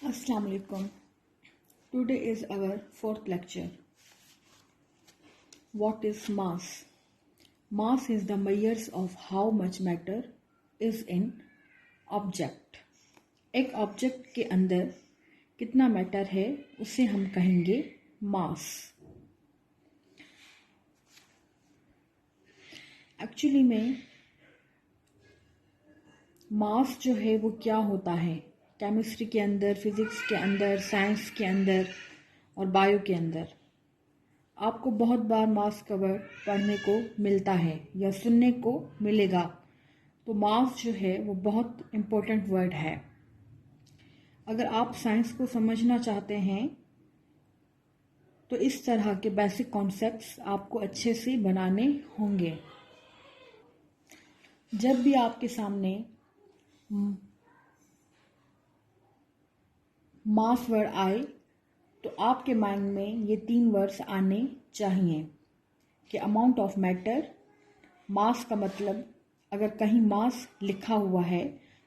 Assalamu alaikum. Today is our fourth lecture. What is mass? Mass is the measures of how much matter is in object. एक object के अंदर कितना matter है उसे हम कहेंगे मास. एक्चुअली में मास जो है वो क्या होता है, केमिस्ट्री के अंदर, फिजिक्स के अंदर, साइंस के अंदर और बायो के अंदर आपको बहुत बार मास का वर्ड पढ़ने को मिलता है या सुनने को मिलेगा. तो मास जो है वो बहुत इम्पोर्टेंट वर्ड है. अगर आप साइंस को समझना चाहते हैं तो इस तरह के बेसिक कॉन्सेप्ट्स आपको अच्छे से बनाने होंगे. जब भी आपके सामने मास वर्ड आए तो आपके माइंड में ये 3 वर्ड्स आने चाहिए कि अमाउंट ऑफ मैटर. मास का मतलब अगर कहीं मास लिखा हुआ है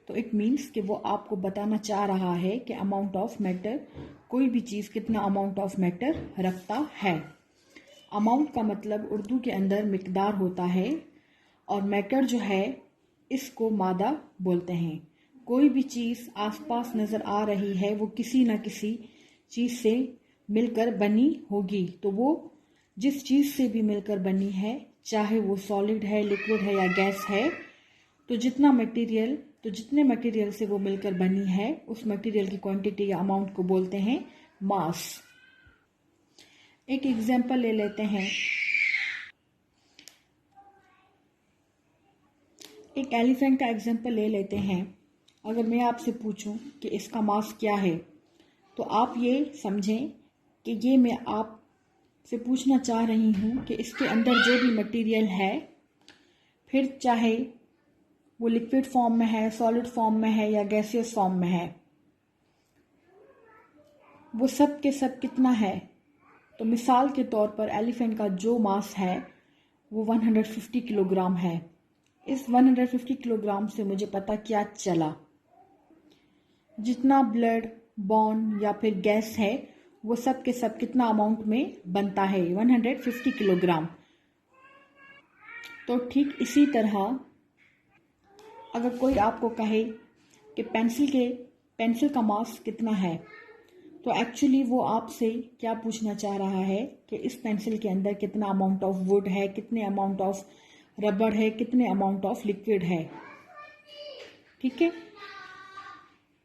तो इट मीन्स कि वो आपको बताना चाह रहा है कि अमाउंट ऑफ मैटर, कोई भी चीज़ कितना अमाउंट ऑफ मैटर रखता है. अमाउंट का मतलब उर्दू के अंदर मिकदार होता है और मैटर जो है इसको मादा बोलते हैं. कोई भी चीज़ आसपास नज़र आ रही है वो किसी न किसी चीज़ से मिलकर बनी होगी. तो वो जिस चीज़ से भी मिलकर बनी है, चाहे वो सॉलिड है, लिक्विड है या गैस है, तो जितने मटेरियल से वो मिलकर बनी है उस मटेरियल की क्वांटिटी या अमाउंट को बोलते हैं मास. एक एग्जांपल ले लेते हैं. एक एलिफेंट का एग्जांपल ले लेते हैं. अगर मैं आपसे पूछूं कि इसका मास क्या है तो आप ये समझें कि ये मैं आपसे पूछना चाह रही हूँ कि इसके अंदर जो भी मटेरियल है, फिर चाहे वो लिक्विड फॉर्म में है, सॉलिड फॉर्म में है या गैसियस फॉर्म में है, वो सब के सब कितना है. तो मिसाल के तौर पर एलिफेंट का जो मास है वो 150 किलोग्राम है. इस 150 किलोग्राम से मुझे पता क्या चला, जितना ब्लड, बॉन या फिर गैस है वो सब के सब कितना अमाउंट में बनता है, 150 किलोग्राम. तो ठीक इसी तरह अगर कोई आपको कहे कि पेंसिल का मास कितना है, तो एक्चुअली वो आपसे क्या पूछना चाह रहा है कि इस पेंसिल के अंदर कितना अमाउंट ऑफ वुड है, कितने अमाउंट ऑफ रबड़ है, कितने अमाउंट ऑफ लिक्विड है. ठीक है,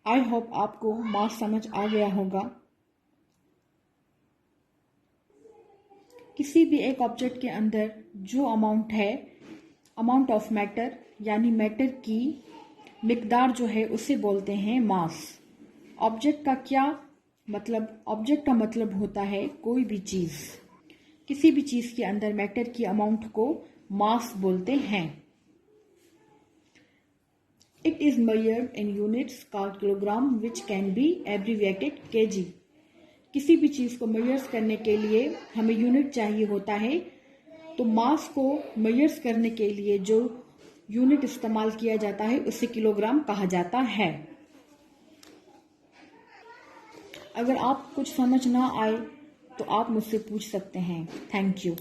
आई होप आपको मास समझ आ गया होगा. किसी भी एक ऑब्जेक्ट के अंदर जो अमाउंट है, अमाउंट ऑफ मैटर यानी मैटर की मिकदार जो है उसे बोलते हैं मास. ऑब्जेक्ट का क्या मतलब? ऑब्जेक्ट का मतलब होता है कोई भी चीज़. किसी भी चीज़ के अंदर मैटर की अमाउंट को मास बोलते हैं. It is measured in units called kilogram which can be abbreviated kg. किसी भी चीज़ को मेजर्स करने के लिए हमें यूनिट चाहिए होता है. तो मास को मेजर्स करने के लिए जो यूनिट इस्तेमाल किया जाता है उसे किलोग्राम कहा जाता है. अगर आप कुछ समझ ना आए तो आप मुझसे पूछ सकते हैं. Thank you.